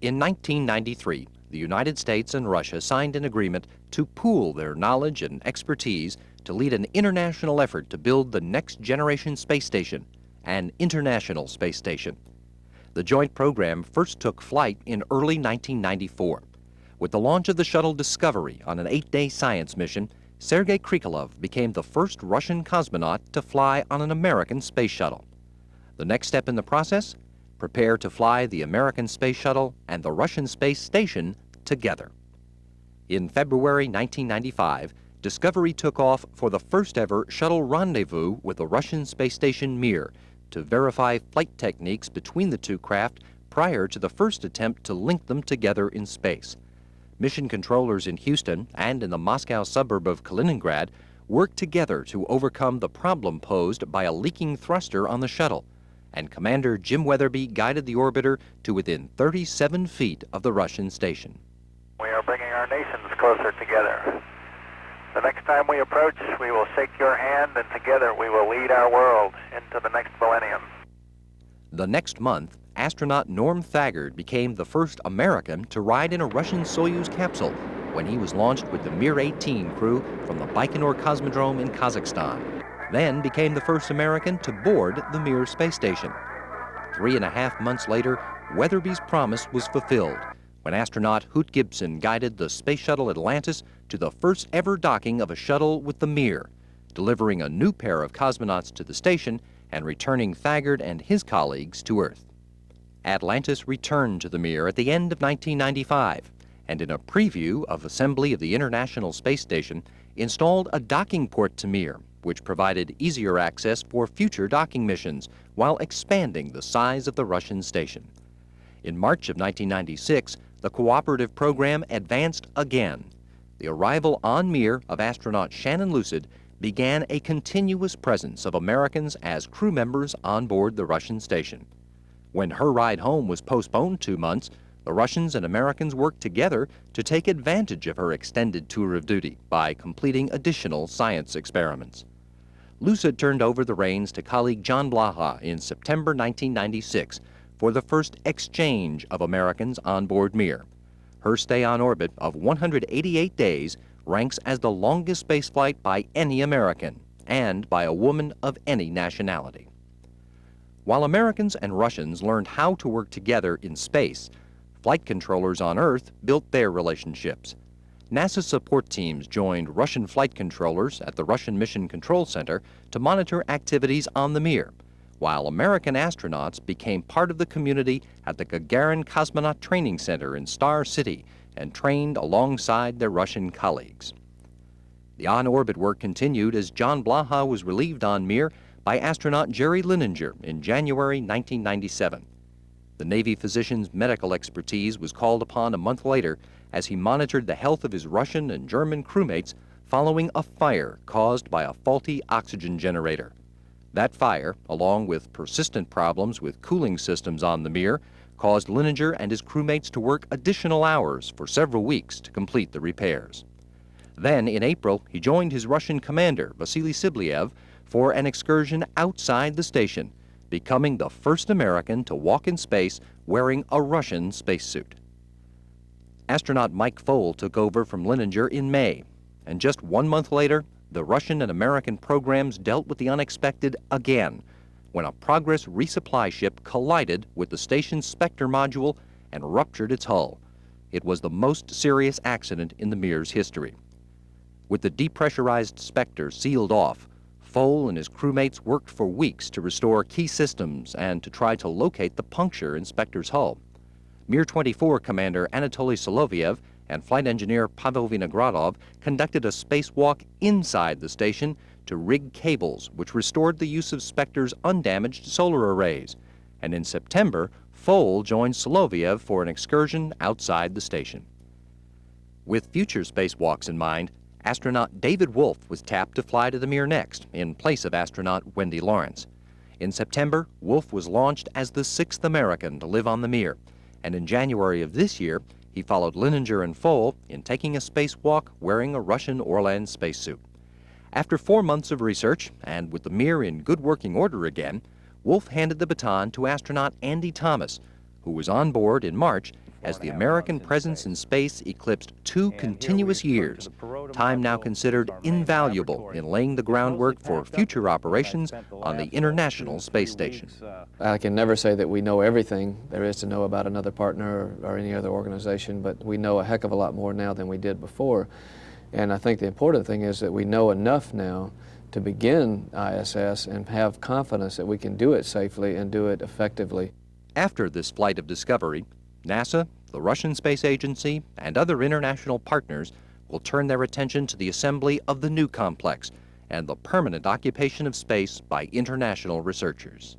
In 1993, the United States and Russia signed an agreement to pool their knowledge and expertise to lead an international effort to build the next generation space station, an international space station. The joint program first took flight in early 1994. With the launch of the shuttle Discovery on an 8-day science mission, Sergei Krikalev became the first Russian cosmonaut to fly on an American space shuttle. The next step in the process? Prepare to fly the American space shuttle and the Russian space station together. In February 1995, Discovery took off for the first-ever shuttle rendezvous with the Russian space station Mir to verify flight techniques between the two craft prior to the first attempt to link them together in space. Mission controllers in Houston and in the Moscow suburb of Kaliningrad worked together to overcome the problem posed by a leaking thruster on the shuttle, and Commander Jim Weatherby guided the orbiter to within 37 feet of the Russian station. We are bringing our nations closer together. The next time we approach, we will shake your hand, and together we will lead our world into the next millennium. The next month, astronaut Norm Thagard became the first American to ride in a Russian Soyuz capsule when he was launched with the Mir-18 crew from the Baikonur Cosmodrome in Kazakhstan, then became the first American to board the Mir space station. 3.5 months later, Weatherby's promise was fulfilled when astronaut Hoot Gibson guided the Space Shuttle Atlantis to the first ever docking of a shuttle with the Mir, delivering a new pair of cosmonauts to the station and returning Thagard and his colleagues to Earth. Atlantis returned to the Mir at the end of 1995, and in a preview of assembly of the International Space Station, installed a docking port to Mir, which provided easier access for future docking missions while expanding the size of the Russian station. In March of 1996, the cooperative program advanced again. The arrival on Mir of astronaut Shannon Lucid began a continuous presence of Americans as crew members on board the Russian station. When her ride home was postponed 2 months, the Russians and Americans worked together to take advantage of her extended tour of duty by completing additional science experiments. Lucid turned over the reins to colleague John Blaha in September 1996 for the first exchange of Americans on board Mir. Her stay on orbit of 188 days ranks as the longest spaceflight by any American and by a woman of any nationality. While Americans and Russians learned how to work together in space, flight controllers on Earth built their relationships. NASA support teams joined Russian flight controllers at the Russian Mission Control Center to monitor activities on the Mir, while American astronauts became part of the community at the Gagarin Cosmonaut Training Center in Star City and trained alongside their Russian colleagues. The on-orbit work continued as John Blaha was relieved on Mir by astronaut Jerry Lininger in January 1997. The Navy physician's medical expertise was called upon a month later as he monitored the health of his Russian and German crewmates following a fire caused by a faulty oxygen generator. That fire, along with persistent problems with cooling systems on the Mir, caused Lininger and his crewmates to work additional hours for several weeks to complete the repairs. Then, in April, he joined his Russian commander, Vasily Siblyev, for an excursion outside the station, becoming the first American to walk in space wearing a Russian spacesuit. Astronaut Mike Foale took over from Lininger in May, and just 1 month later, the Russian and American programs dealt with the unexpected again, when a Progress resupply ship collided with the station's Spectre module and ruptured its hull. It was the most serious accident in the Mir's history. With the depressurized Spectre sealed off, Foale and his crewmates worked for weeks to restore key systems and to try to locate the puncture in Spectre's hull. Mir-24 commander Anatoly Soloviev and flight engineer Pavel Vinogradov conducted a spacewalk inside the station to rig cables which restored the use of Spectre's undamaged solar arrays. And in September, Foale joined Soloviev for an excursion outside the station. With future spacewalks in mind, astronaut David Wolf was tapped to fly to the Mir next, in place of astronaut Wendy Lawrence. In September, Wolf was launched as the 6th American to live on the Mir, and in January of this year, he followed Lininger and Foale in taking a spacewalk wearing a Russian Orlan spacesuit. After 4 months of research, and with the Mir in good working order again, Wolf handed the baton to astronaut Andy Thomas, who was on board in March as the American presence in space eclipsed 2 continuous years, time now considered invaluable in laying the groundwork for future operations on the International Space Station. I can never say that we know everything there is to know about another partner or any other organization, but we know a heck of a lot more now than we did before. And I think the important thing is that we know enough now to begin ISS and have confidence that we can do it safely and do it effectively. After this flight of discovery, NASA, the Russian Space Agency, and other international partners will turn their attention to the assembly of the new complex and the permanent occupation of space by international researchers.